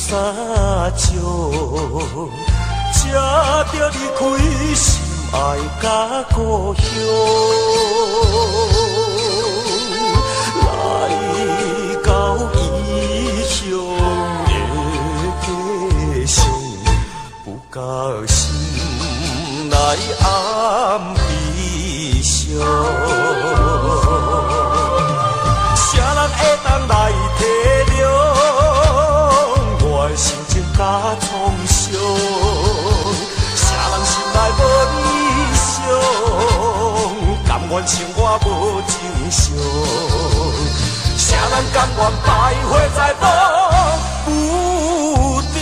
少，才着离开心爱甲故乡。来到异乡的家乡，不甘心来暗悲伤。啥人会当来体谅我的心情甲创伤？啥人心内无理想，甘愿生活无正常？啥人甘愿徘徊在路不着？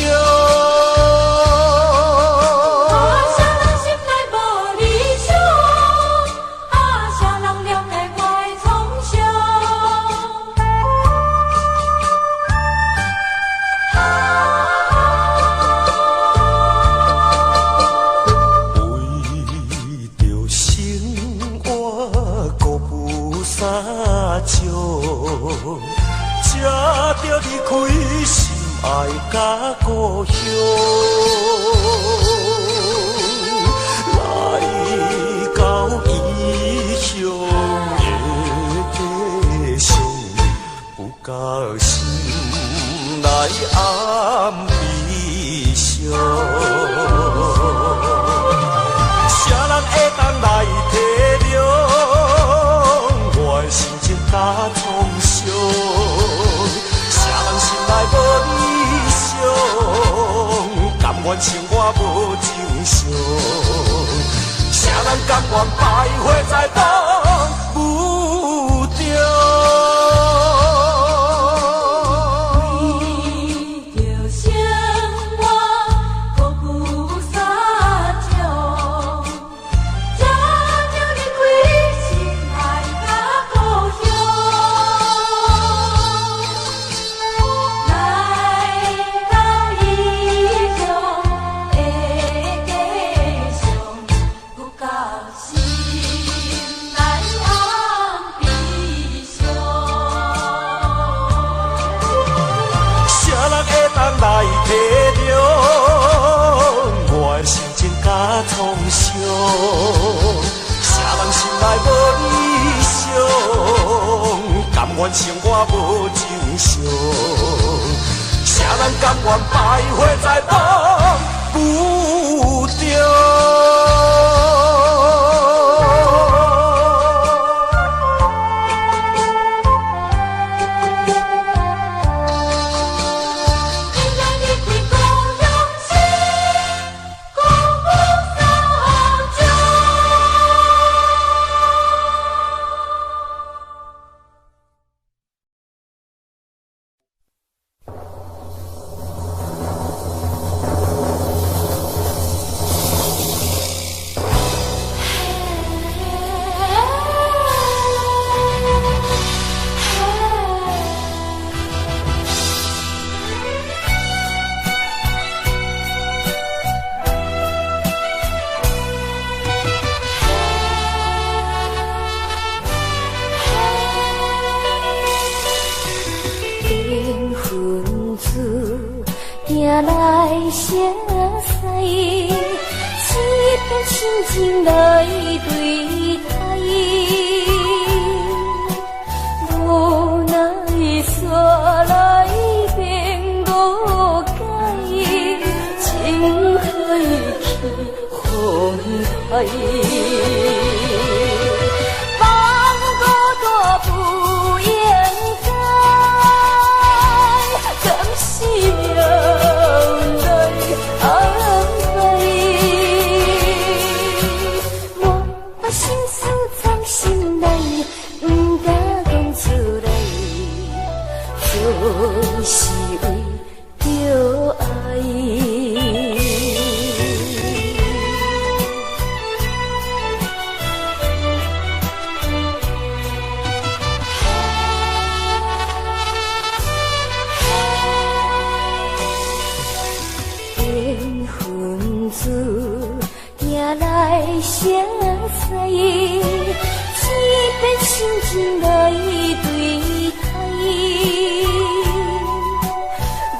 才着离开心爱甲故乡，来到异乡的家乡，不甘心来暗悲伤。啥人会当来体谅我的心情甲创伤？无理想，甘愿生活无正常？啥人甘愿徘徊在路不着？来体谅我的心情甲创伤，啥人心内无理想，甘愿生活无正常？啥人甘愿徘徊在路不着？无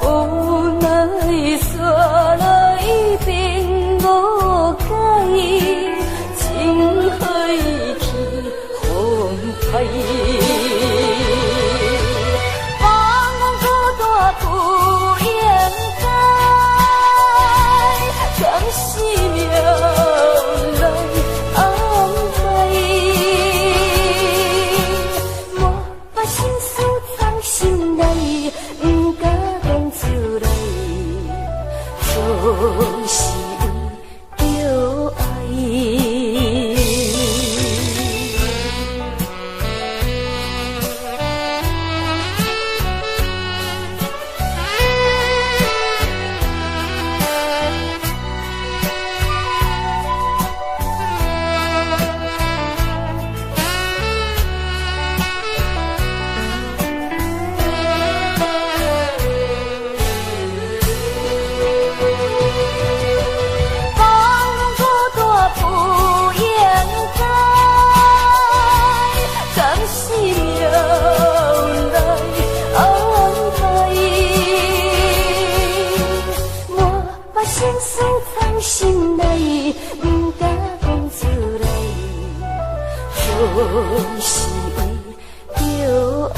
奈是为着爱。心内不敢讲出来，就是为着爱。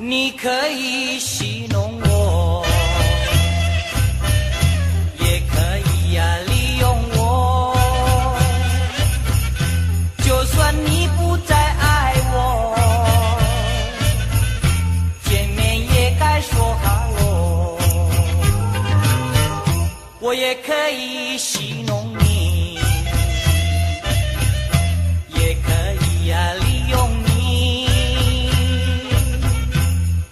你可以戏弄我，也可以利用我，就算你不再爱我，见面也该说哈喽。我也可以戏弄你，也可以利用你，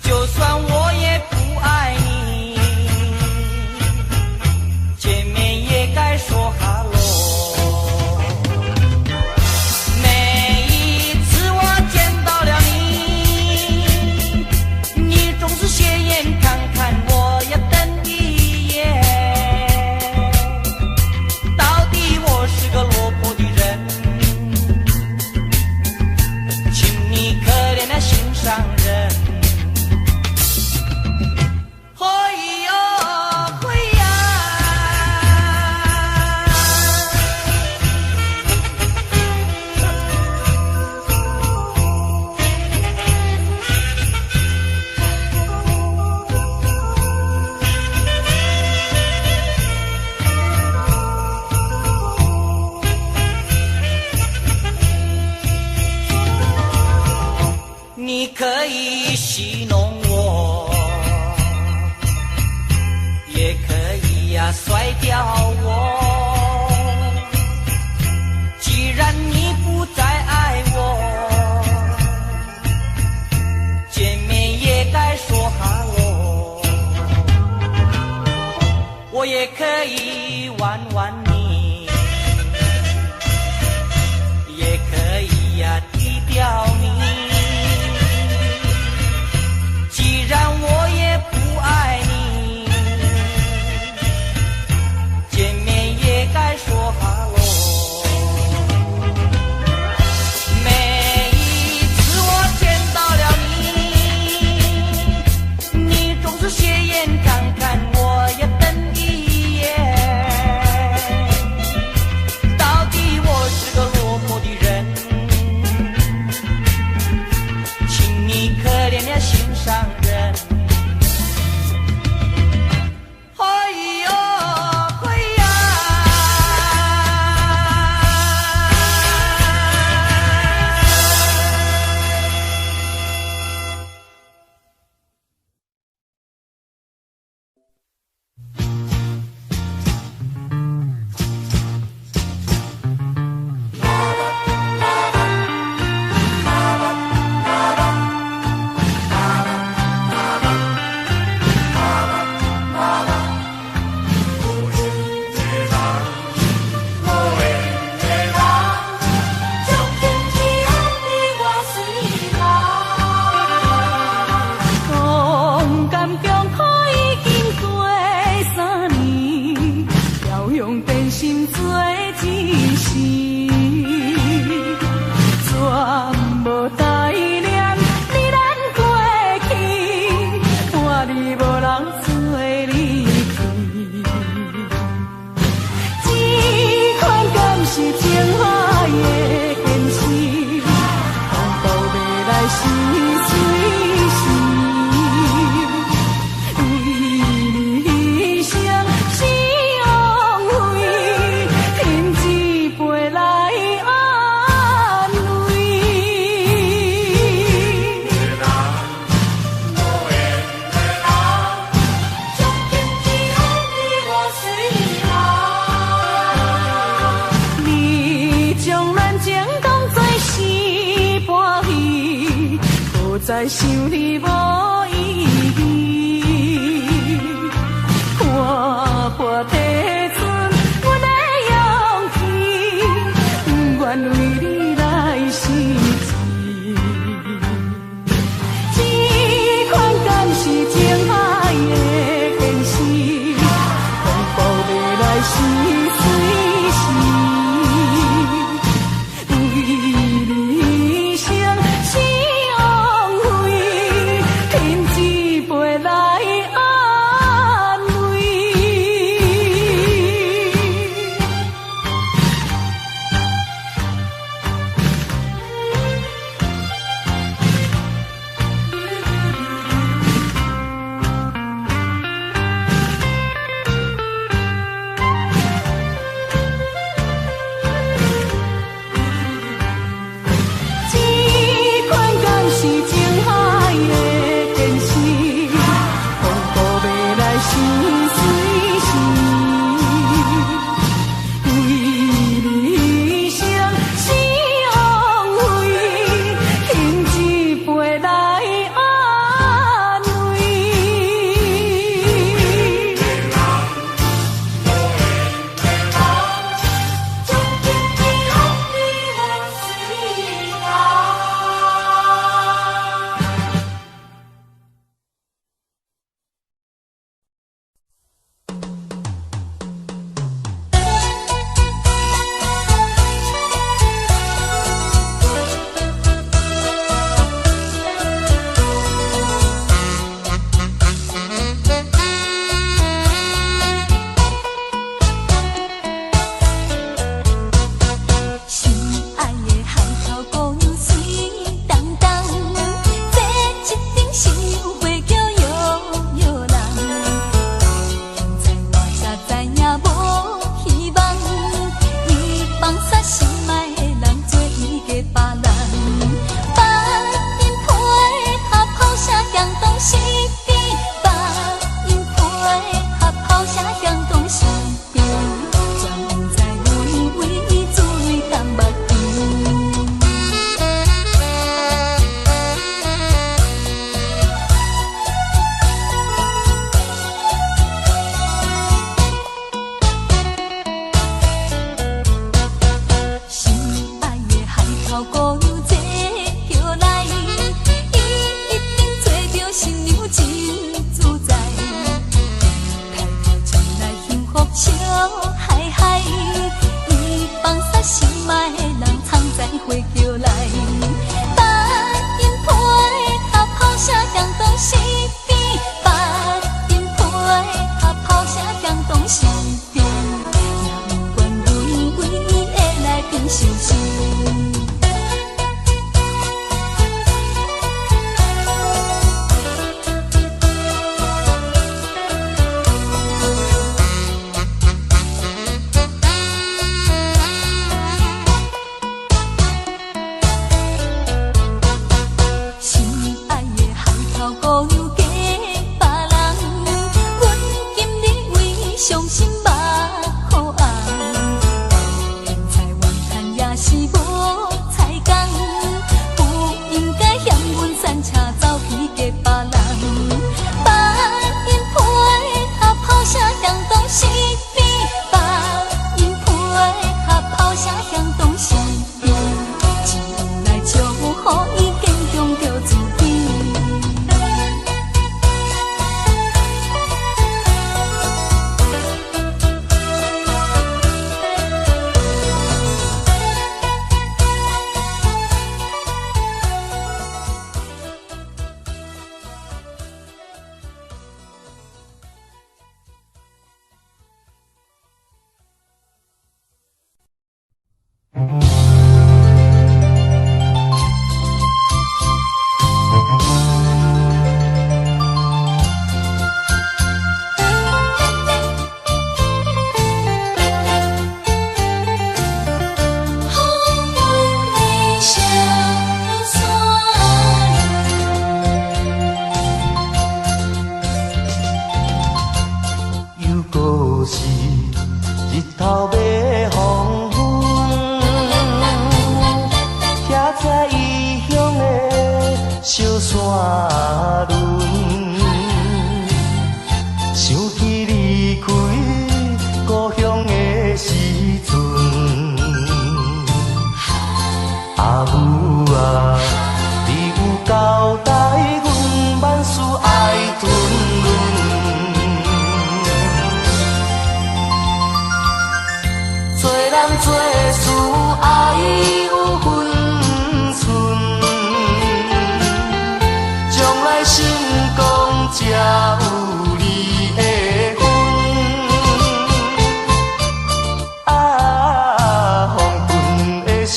就算我也不爱你，见面也该说哈喽。每一次我见到了你，你总是斜眼看看我呀，瞪一眼。到底我是个落魄的人，请你可怜的心上人。你可以戏弄我，也可以甩掉我。既然你不再爱我，见面也该说哈喽。我也可以玩玩你，也可以低调你。既然我也不爱你，见面也该说哈喽。每一次我见到了你，你总是斜眼看看我呀，瞪一眼。无人做你去。这款敢是情海的现实，风暴要来时随时。为理想是枉费，天之飞来安慰。你将咱情当作是半戏，不再想你无意义。看破地存阮的勇气，不愿为你来失志。这款敢是情海的现实，风暴要来时随时。为理想是枉费，天之飞来安慰。这款敢是情海的现实，风暴要来时随时。为理想是枉费，天之飞来安慰。想起离开故乡的时阵，阿母啊，你有交代阮万事爱吞忍，做人做事爱有分寸，将来成功才有你的份。啊，风云的小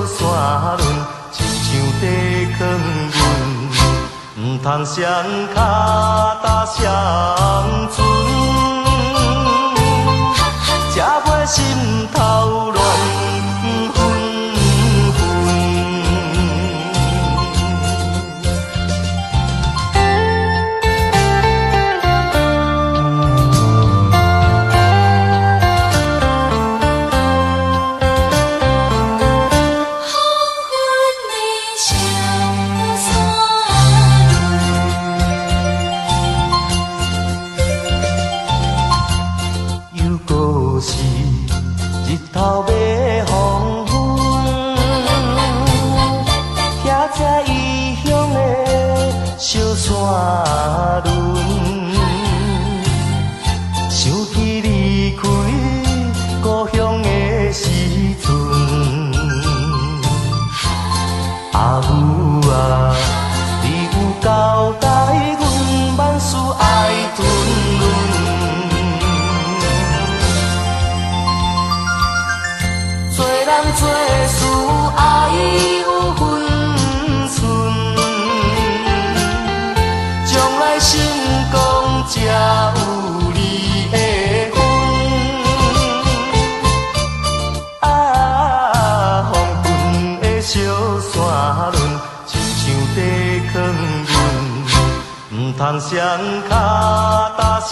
山峦，亲像地囥阮，唔通双脚踏双船，才袂心头乱。日头要黄昏，遐才异乡的小山峦，想起离开故乡的时阵，阿母啊，你有交代阮万事爱吞忍。做事爱有分寸，将来成功才有你的份。啊，风云的小山峦，亲像地囥阮，唔通双脚踏双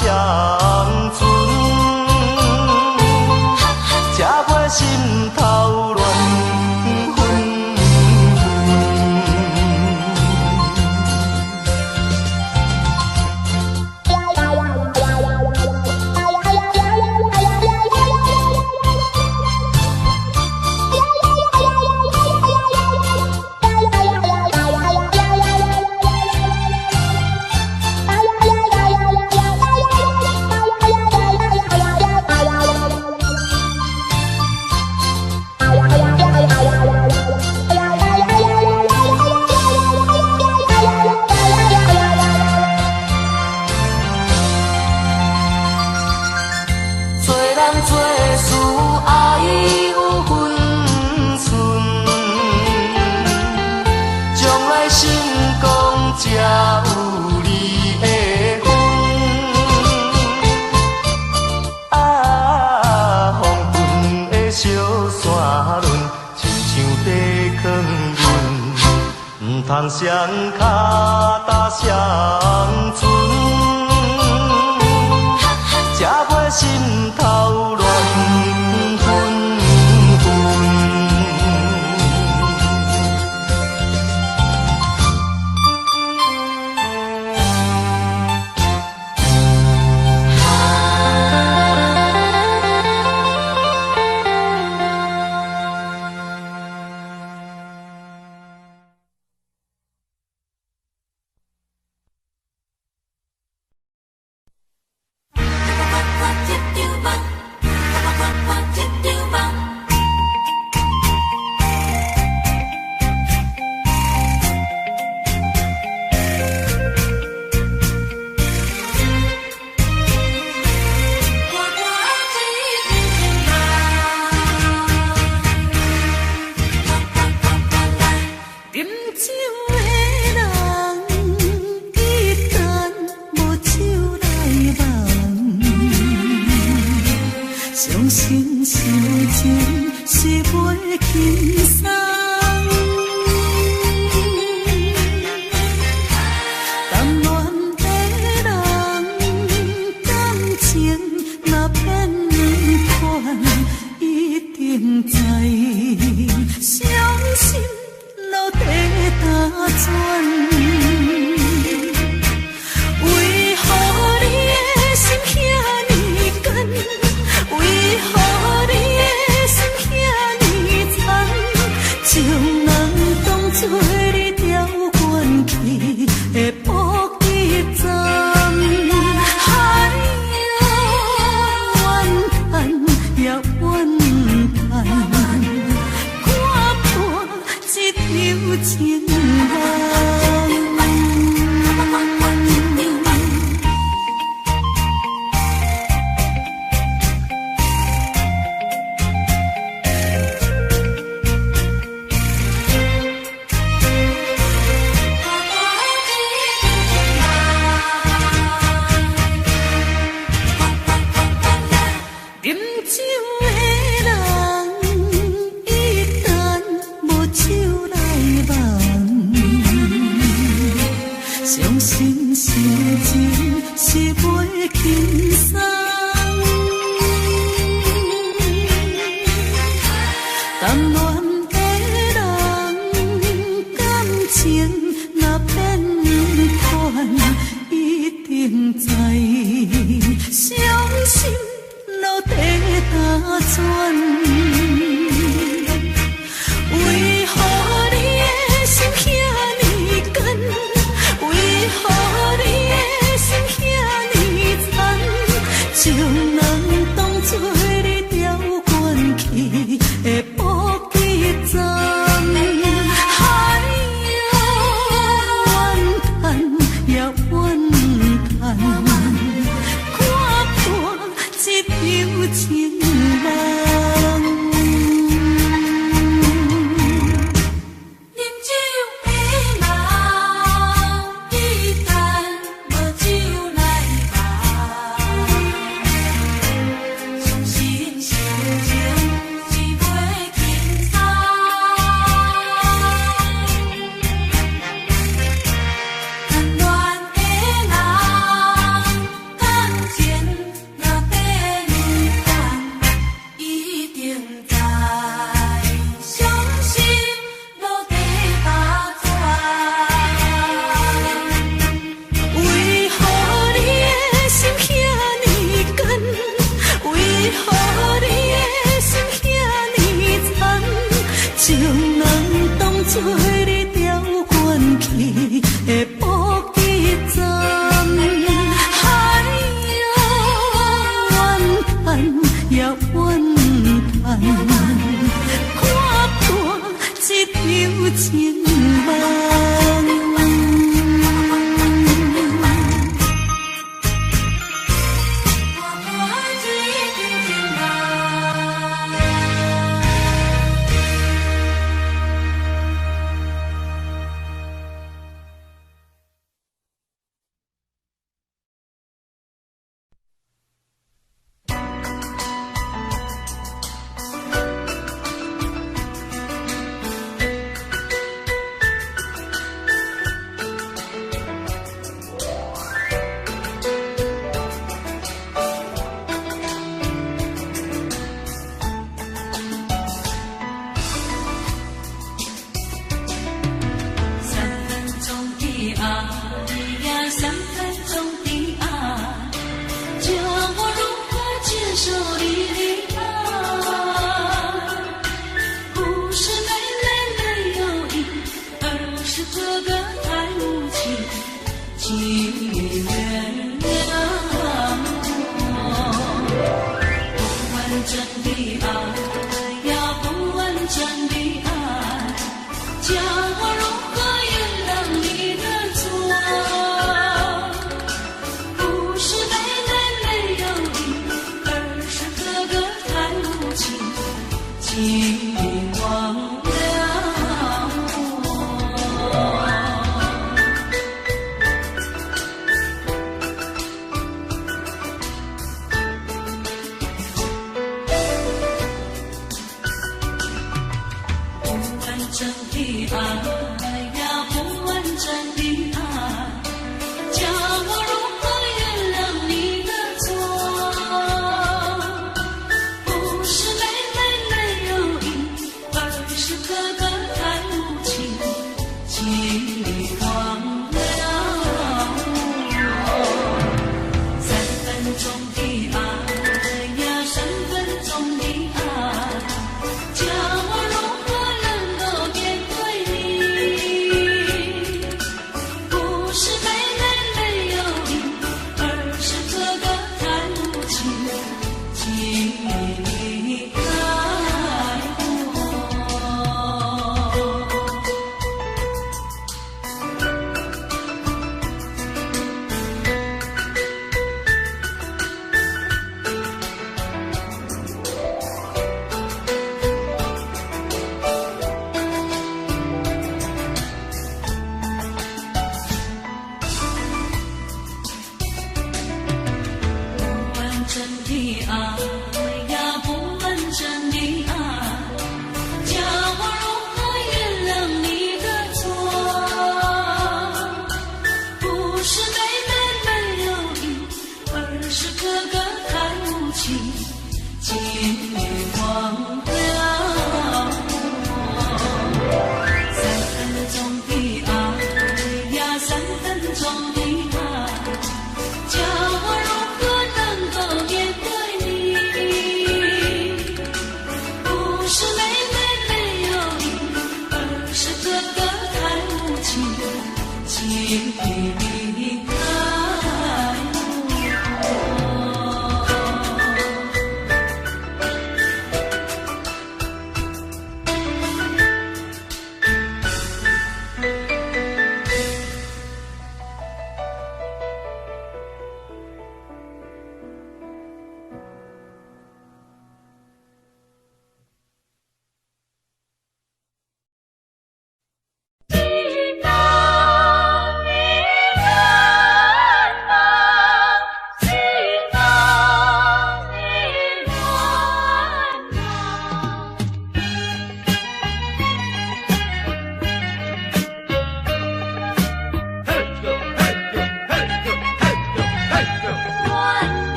船，才袂心头乱。做事爱有分寸，将来成功才有你的份。啊，风云的小山峦，亲像地囥阮，唔通双脚踏双船，才袂心头乱。为何你的心伤心落地打转，为何你的心遐尼甘？为何你的心遐尼残？将人当作你调关去的补给站。有情人，啉酒的人，一旦无酒来伴，伤心心情只袂轻松。谈恋的人，感情。将人当作你调关去的补给站，哎呀，怨叹也怨叹，看破这条情梦。三分钟的爱，叫我如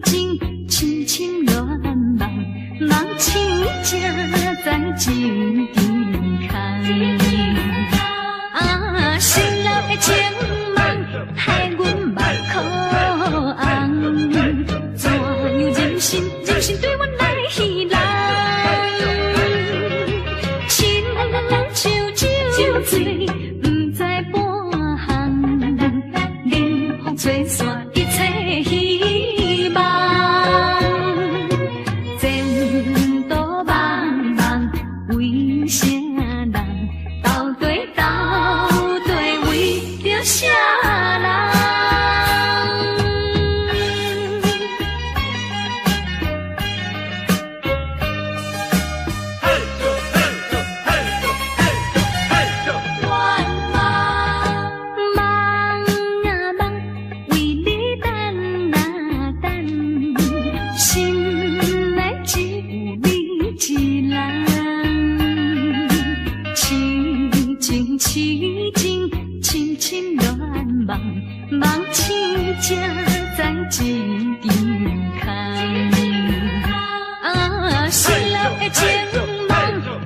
情，深深乱梦，梦醒才知情重空。啊，失落的情梦，害阮目眶红。怎样人生，人生对阮来戏弄？亲像酒醉，不知半行，冷风吹散一切希望。前途茫茫，为啥人？到底为着啥人？痴情，深深乱梦，梦醒才知情重空。啊，失落的情梦，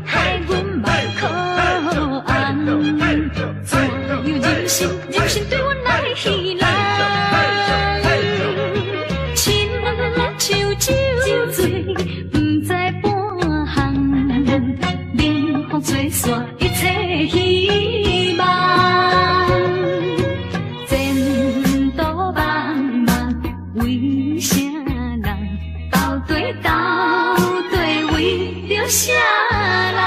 害阮目眶红。怎样人生，人生对阮来戏弄？亲像酒醉，不知半行，冷风吹散一切希望。前途茫茫，为啥人？到底为着啥人？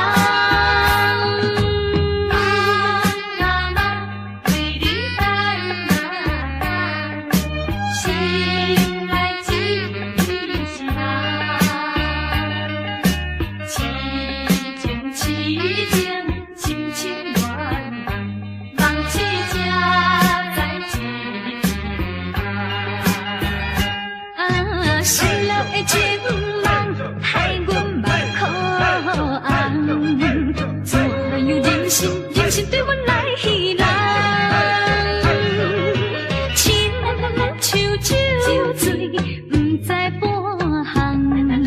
失落的情梦，害阮目眶红。怎样人生，人生对阮来戏弄？亲像酒醉，不知半行，冷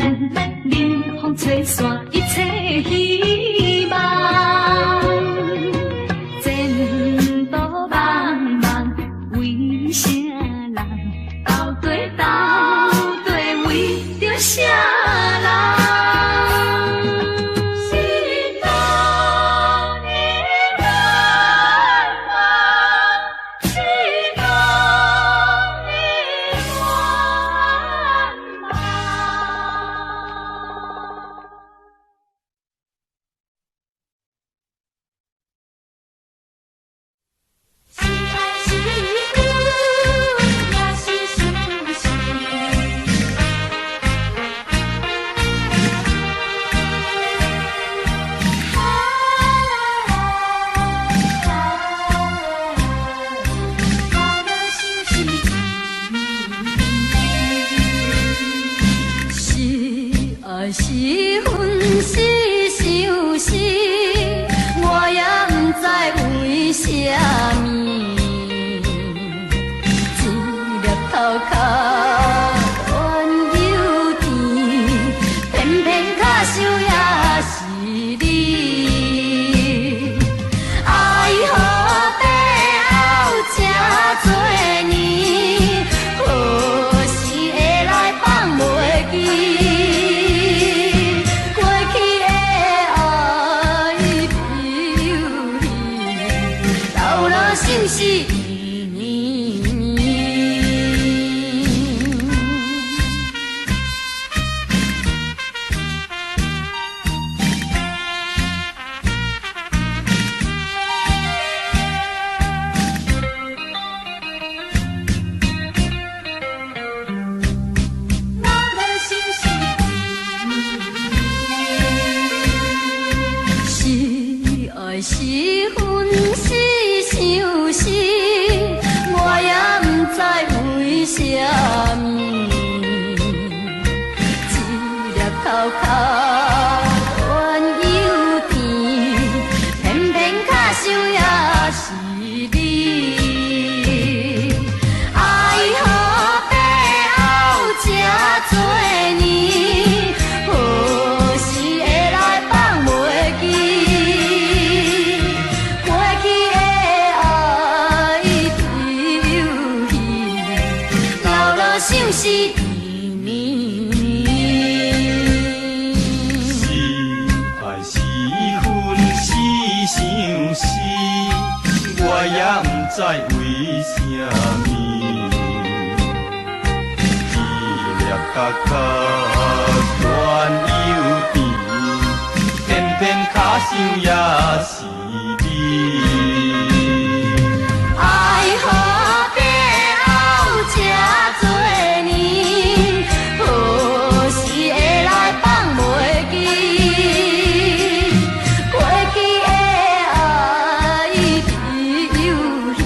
风吹散一切希望。前途茫茫，为啥人？到底为着啥人？心中的愿望，心中的愿望。是爱是恨，也是相思。是阮是相思，我也不知为啥物，一粒头壳温柔甜，偏偏卡想也是你。爱予背后这多年，何时会来放袂记？知为什么？一粒角角恋犹甜，偏偏卡想也是你。爱河边后这多年，何时会来放袂记？过去的爱悲又喜，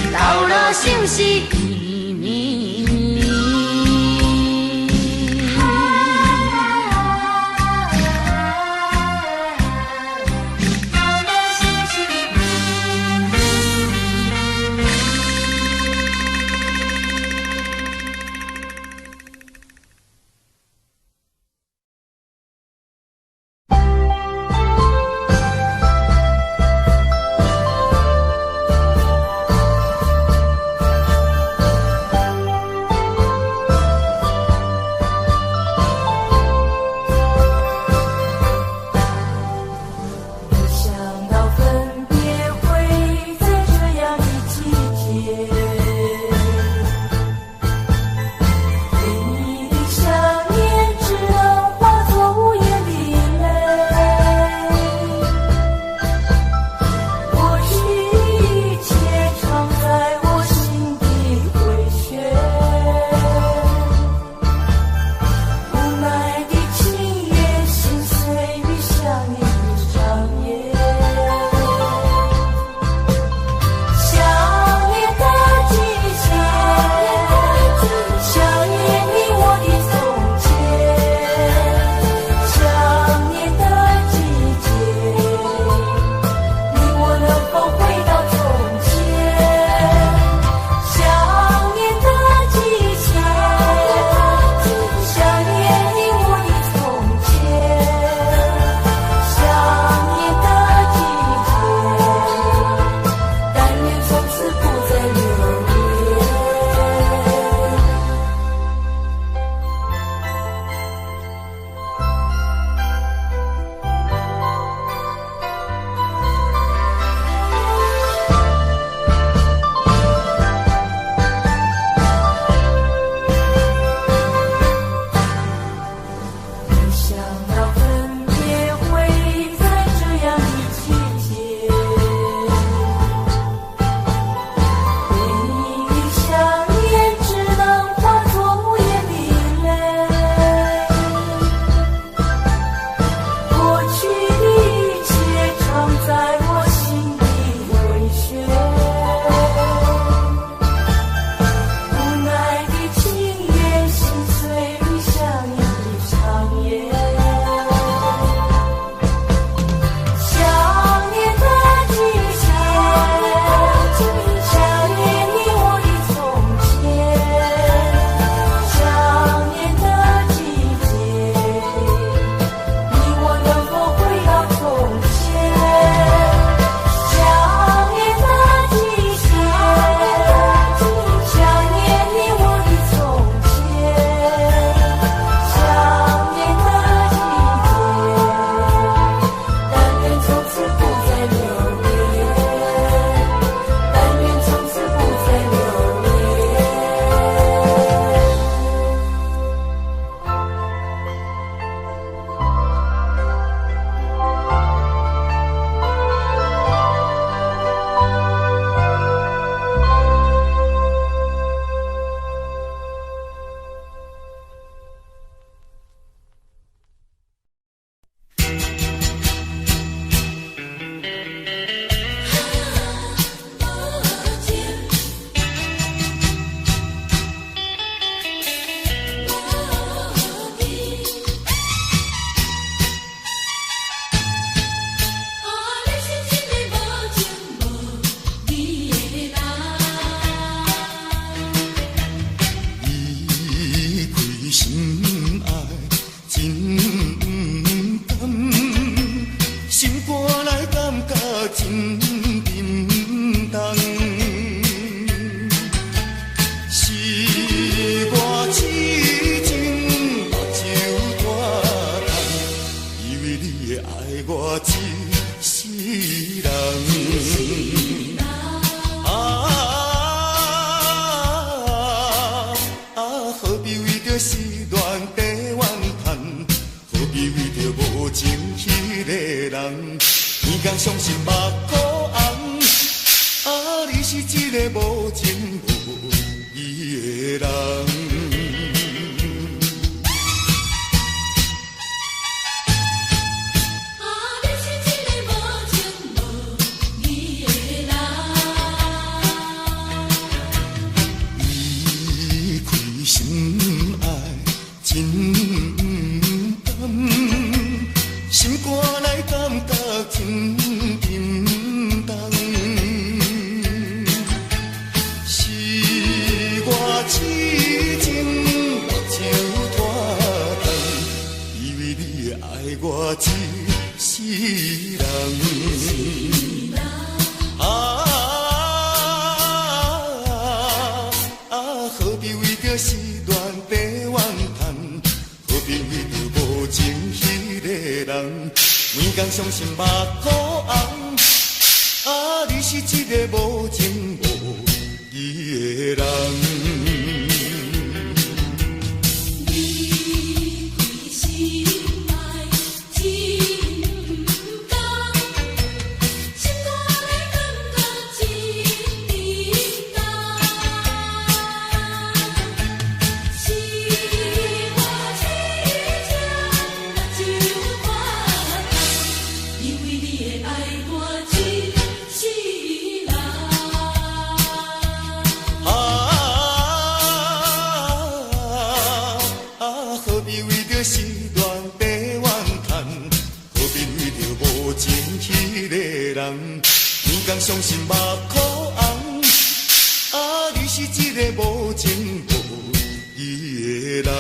流落心事一年年。流落心事。恋地怨叹，何必为着无情迄个人？天公伤心目眶红，啊，你是一个无情无义的人。心爱真甘，心肝内感觉真沉重。是我痴情目睭拖重，以为你会爱我一世人。何必为着失恋地怨叹？何必为着无情迄个人？每天伤心目眶红，啊，你是一个无情无义的人。何必为着失恋地怨叹？何必为着无情迄个人？天公伤心目眶红，啊，你是一个无情无义的人。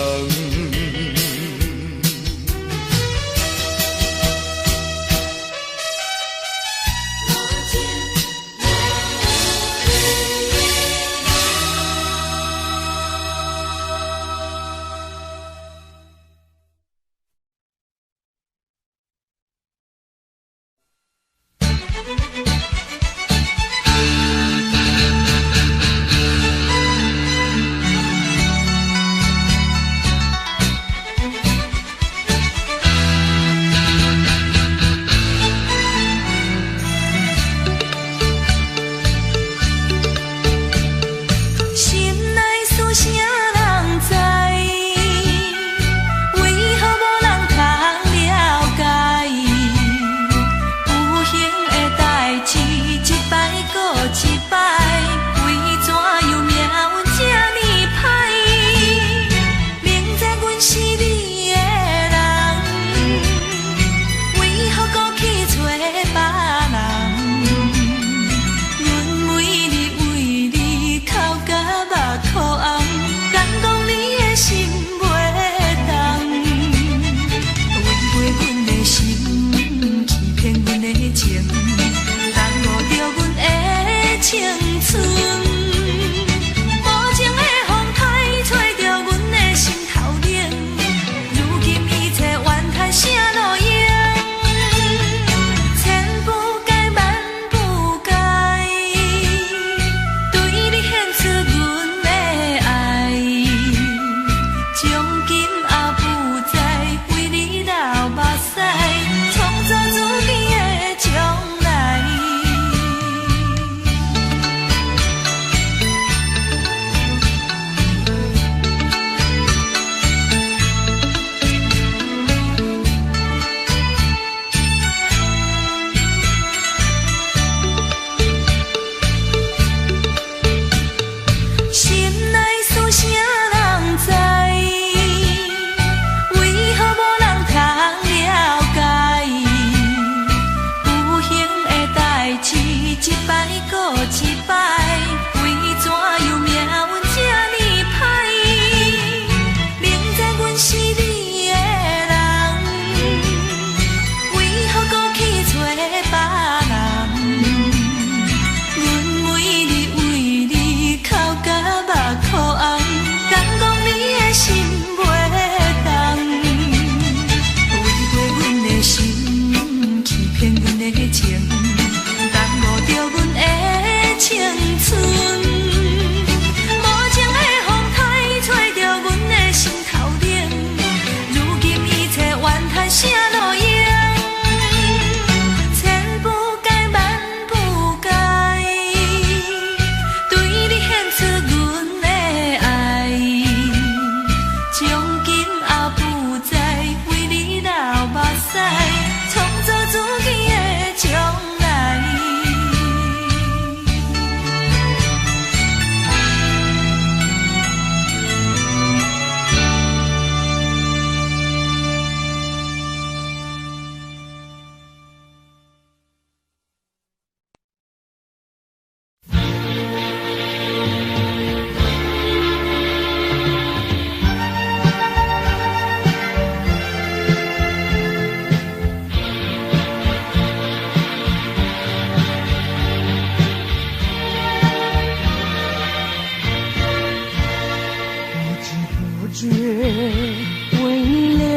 为你流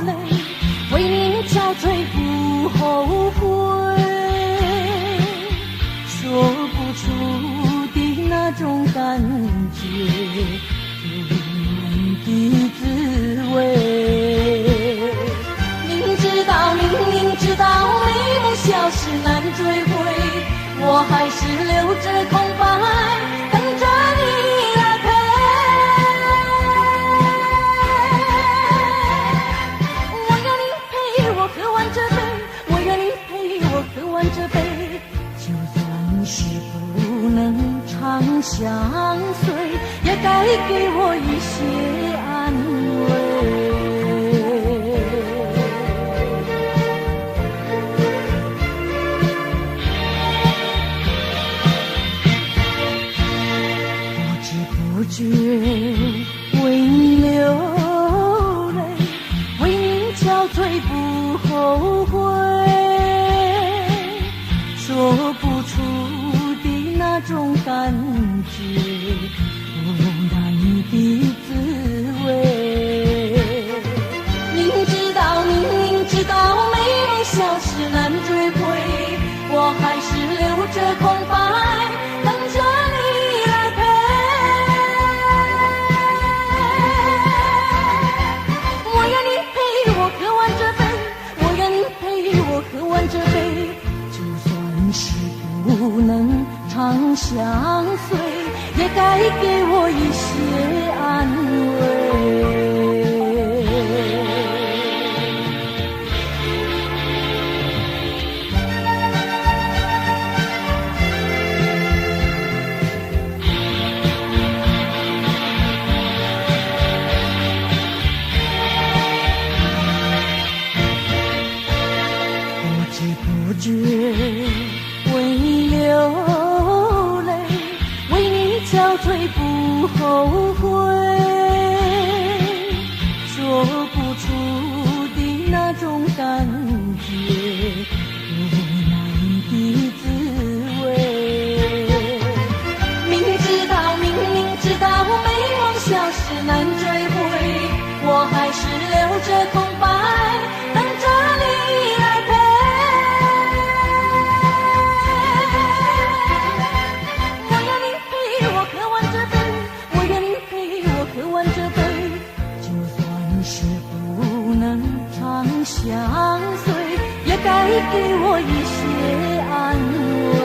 泪，为你憔悴不后悔，说不出的那种感觉，不难的滋味。明知道美梦消失难追回，我还是留着空白，等着你来陪。我要你陪我喝完这杯，我要你陪我喝完这杯，就算是不能长相随，也该给我一些安慰。不觉为你流泪，为你憔悴不后悔，说不出的那种感觉，不难的滋味。明知道美梦消失难追回，我还是留着空白，等着你来陪。喝完这杯，就算是不能长相随，也该给我一些安慰。不觉为你流泪，为你憔悴不后悔，说不出的那种感觉，不难的滋味。明知道美梦消失难追回，我还是留着空白，等着你来陪。相随，也该给我一些安慰。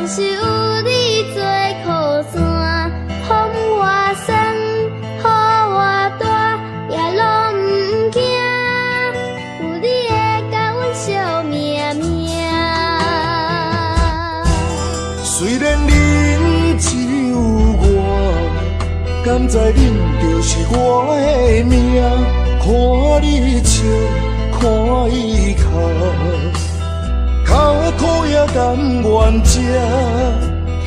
但是有你做靠山，风我酸，雨我大，也拢不惊。有你会甲阮惜命命。虽然恁只有我，敢知恁就是我的命？看你笑，看伊哭，脚苦也甘愿吃。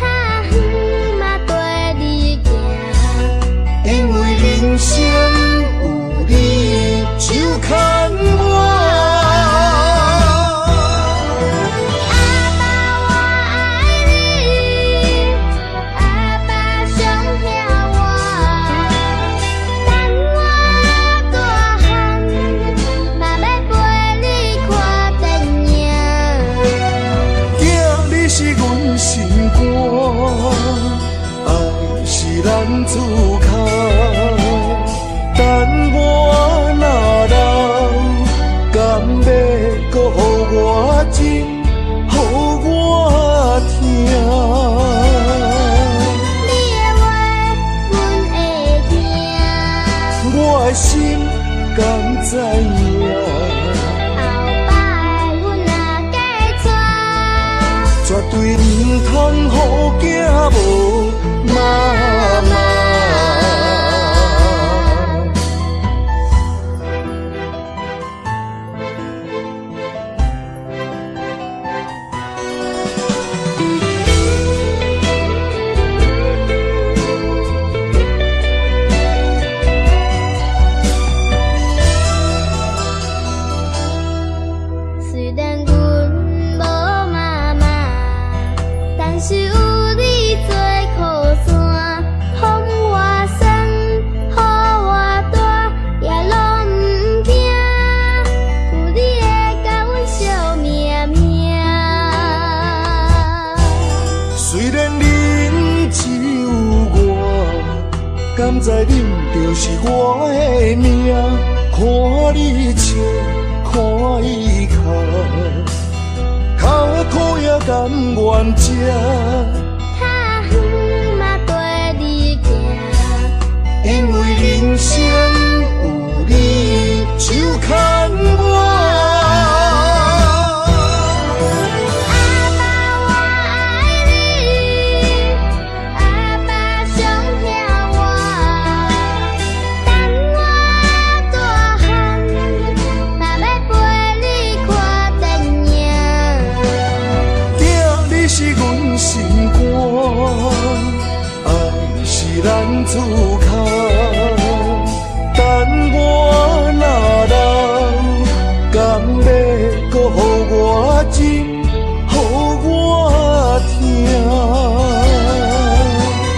较远嘛跟你行，因为人生有你就牵我。咱自靠，等我若老，敢要搁予我情，予我听。你的话，阮会听。我的心敢知影？后摆阮若嫁娶，绝对唔通予囝无妈妈。虽然阮无妈妈，但是有你做靠山，风我酸，雨我大，也拢不惊。有你会甲阮惜命命。虽然恁只有我，敢知恁就是我的命？看你笑，看伊哭，脚苦也甘愿吃。较远嘛跟你行，因为人生有你就牵我。阿爸我爱你，阿爸上疼我，等我大汉，嘛要陪你看电影。囝，你是阮心肝，爱是咱自靠。等我若老，敢要搁予我情，予我听。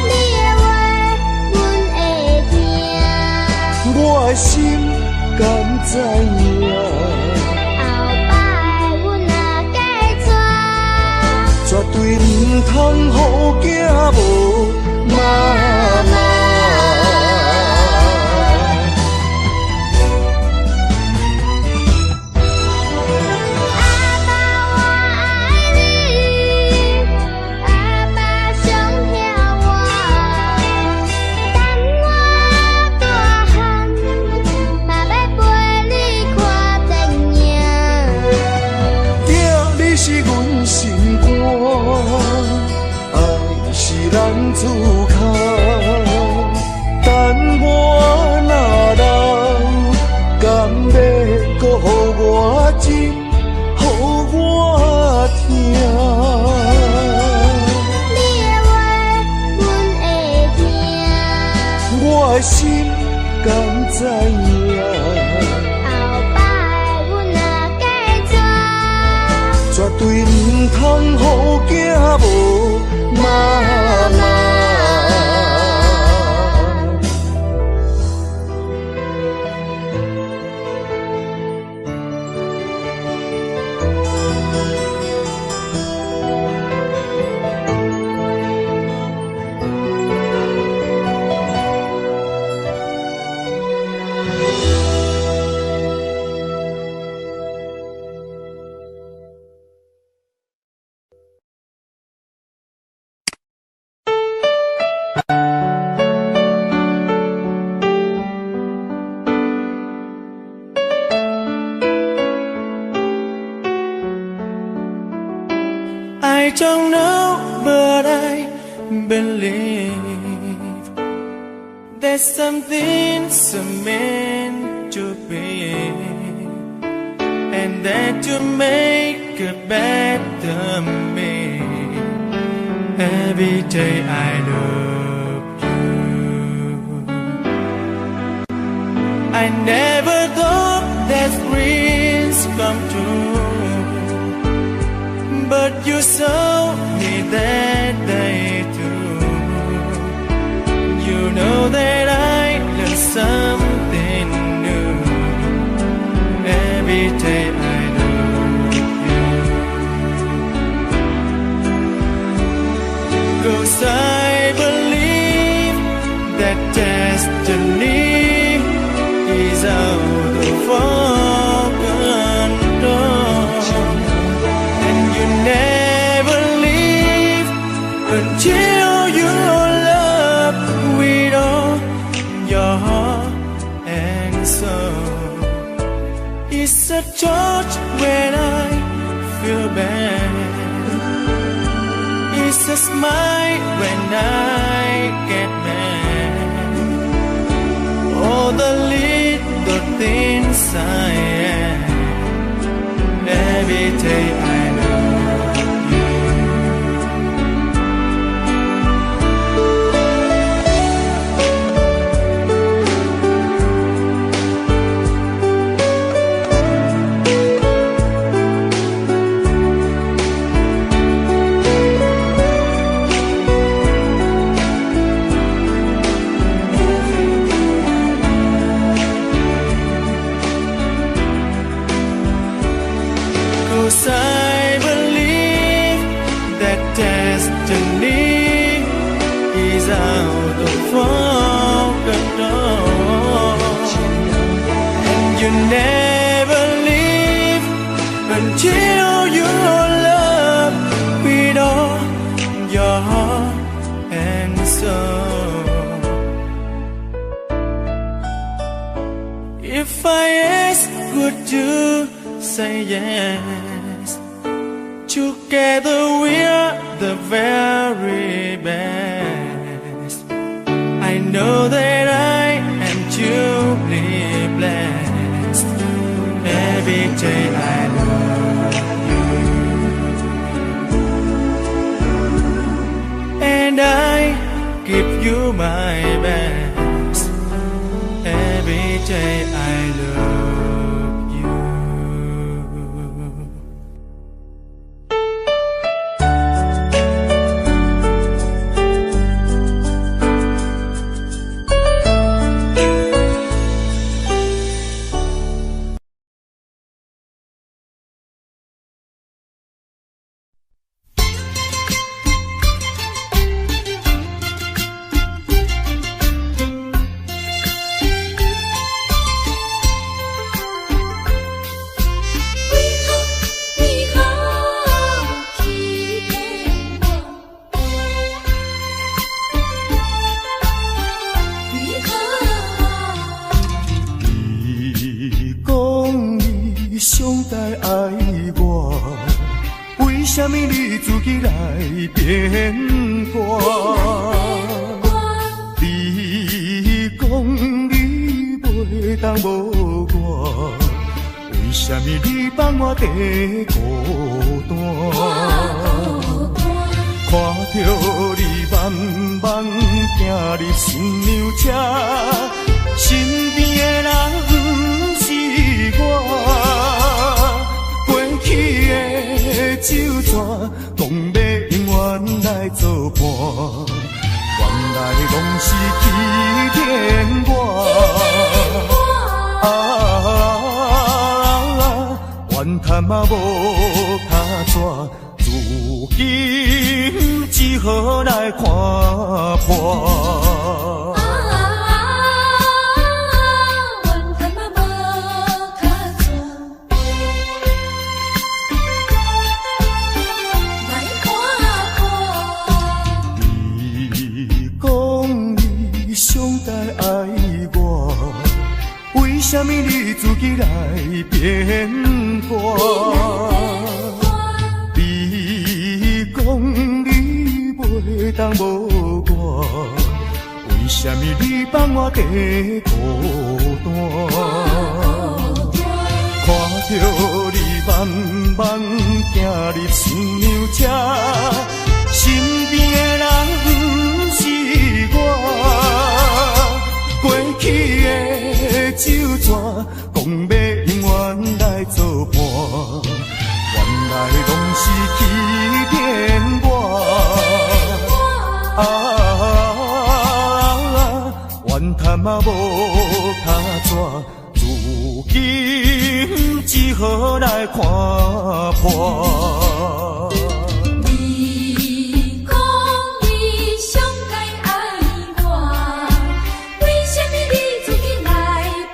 你的话，阮会听。我的心敢知影？后摆阮若嫁娶，绝对唔通予囝无妈妈。阿爸我爱你，阿爸上疼我，等我大汉，嘛要陪你看电影。囝，你是阮心肝，爱是咱自靠。等我若老，敢要搁予我情，予我听。你的话，阮会听。我的心敢知影？后摆阮若嫁娶，绝对唔通予囝无妈妈。I don't know, but I believe there's something so meant to be, and that you make a better me. Every day I love you. I never thought that dreams come true, but you saw me that day too. You know that I learned something new. Every day I love you. 'Cause I believe that destiny is out of our control, and you never leave until you love with all your heart and soul. It's a touch when I feel bad, it's a smile when I get mad. All the little things I am. Every day I love you. 'Cause I believe that destiny is out of our control, and you never leave until you love with all your heart and soul. If I ask, would you say yes? Together we're the very best. I know that I am truly blessed. Every day I love you, and I give you my best. Every day I love you. 人无我，为什么你放我在孤单？看着你慢慢行入新娘车，身边的人不是我，过去的酒泉，讲要永远来作伴，原来拢是欺骗我。怨叹嘛无卡纸。如今只好来看破。你讲你上该爱我，为什么你自己来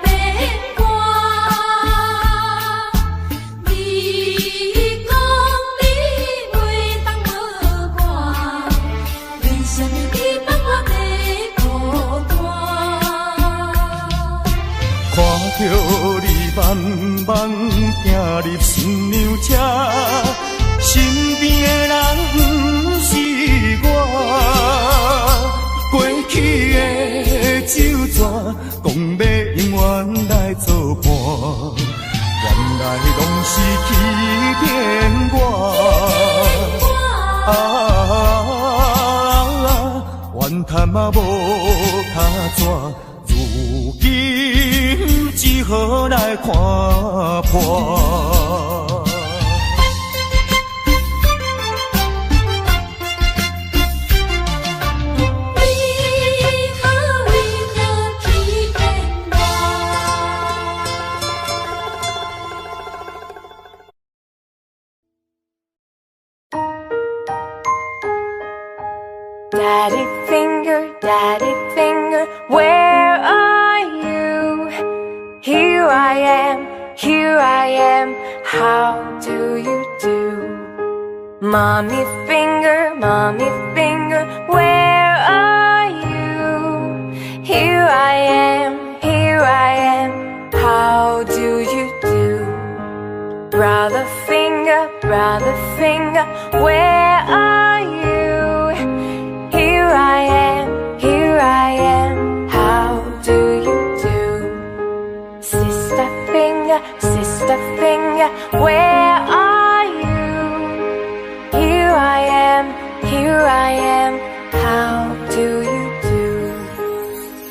变我？你讲你袂当无我，为什么你放我在孤单？看着你慢慢行入新娘车，身边的人不是我，过去的酒泉，讲要永远来作伴，原来拢是欺骗我。怨叹嘛无卡纸。如今只好来看破。为何欺骗我？ Daddy finger, where are you? Here I am, how do you do? Mommy finger, where are you? Here I am, how do you do? Brother finger, where are you? Here I am, how do you do? Sister finger, where are you? Here I am, how do you do?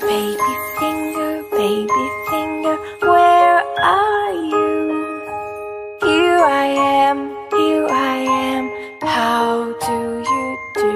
Baby finger, where are you? Here I am, how do you do?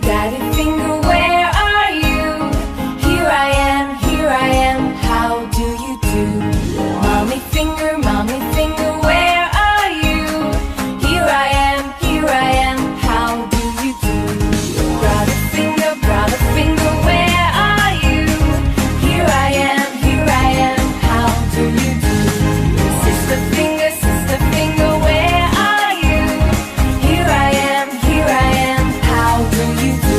Daddy finger, where are you? Here I am, how do you do? Mommy finger, where are you? Here I am, how do you do? Brother finger, where are you? Here I am, how do you do? Sister finger, where are you? Here I am, how do you do?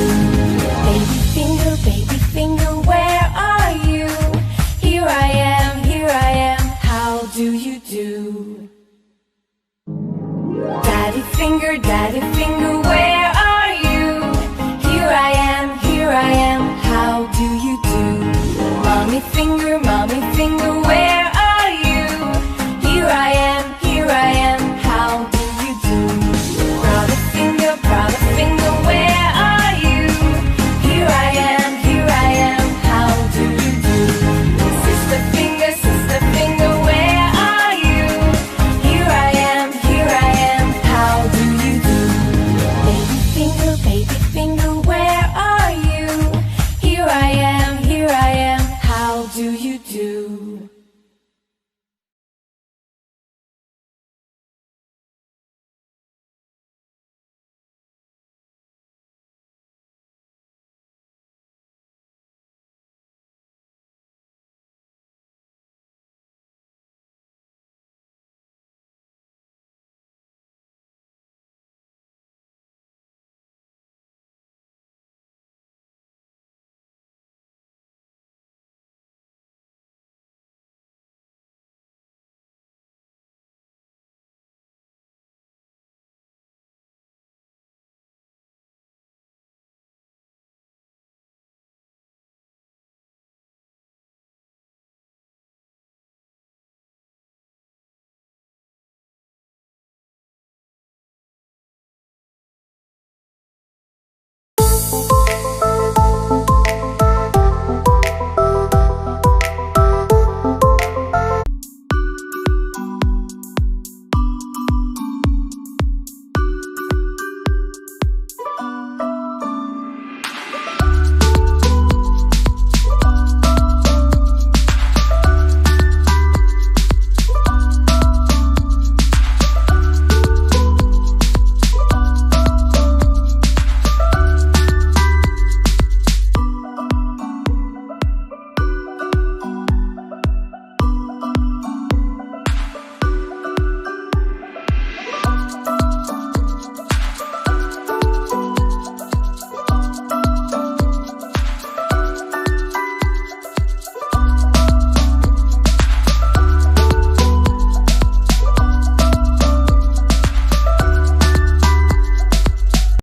mommy finger,